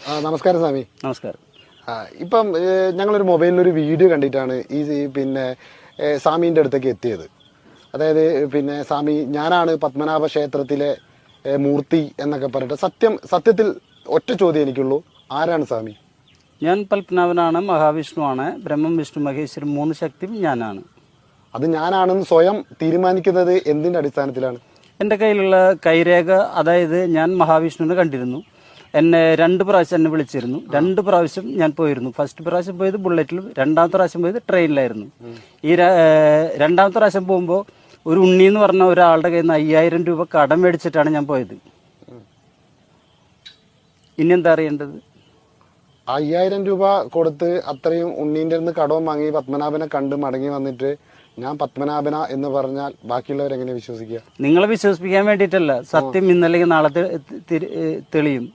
നമസ്കാരം സ്വാമി. നമസ്കാരം. ഇപ്പം ഞങ്ങളൊരു മൊബൈലിലൊരു വീഡിയോ കണ്ടിട്ടാണ് പിന്നെ സ്വാമീൻ്റെ അടുത്തേക്ക് എത്തിയത്. അതായത് പിന്നെ സ്വാമി ഞാനാണ് പത്മനാഭ ക്ഷേത്രത്തിലെ മൂർത്തി എന്നൊക്കെ പറഞ്ഞിട്ട് സത്യത്തിൽ ഒറ്റ ചോദ്യം എനിക്കുള്ളൂ, ആരാണ് സ്വാമി? ഞാൻ പത്മനാഭനാണ്, മഹാവിഷ്ണുവാണ്, ബ്രഹ്മം വിഷ്ണു മഹേശ്വരൻ 3 ശക്തിയും ഞാനാണ്. അത് ഞാനാണെന്ന് സ്വയം തീരുമാനിക്കുന്നത് എന്തിൻ്റെ അടിസ്ഥാനത്തിലാണ്? എൻ്റെ കയ്യിലുള്ള കൈരേഖ, അതായത് ഞാൻ മഹാവിഷ്ണുവിനെ കണ്ടിരുന്നു. എന്നെ 2 പ്രാവശ്യം എന്നെ വിളിച്ചിരുന്നു. 2 പ്രാവശ്യം ഞാൻ പോയിരുന്നു. ഫസ്റ്റ് പ്രാവശ്യം പോയത് ബുള്ളറ്റിലും, 2ാമത്തെ പ്രാവശ്യം പോയത് ട്രെയിനിലായിരുന്നു. ഈ 2ാമത്തെ പ്രാവശ്യം പോകുമ്പോൾ ഒരു ഉണ്ണി എന്ന് പറഞ്ഞ ഒരാളുടെ കയ്യിൽ നിന്ന് 5000 രൂപ കടം മേടിച്ചിട്ടാണ് ഞാൻ പോയത്. ഇനി എന്താ അറിയേണ്ടത്? 5000 രൂപ കൊടുത്ത് അത്രയും ഉണ്ണീൻ്റെ നിന്ന് കടവും വാങ്ങി പത്മനാഭനെ കണ്ട് മടങ്ങി വന്നിട്ട് ഞാൻ പത്മനാഭന എന്ന് പറഞ്ഞാൽ ബാക്കിയുള്ളവരെങ്ങനെ വിശ്വസിക്കുക? നിങ്ങളെ വിശ്വസിപ്പിക്കാൻ വേണ്ടിയിട്ടല്ല, സത്യം ഇന്നല്ലെങ്കിൽ നാളെ തെളിയും.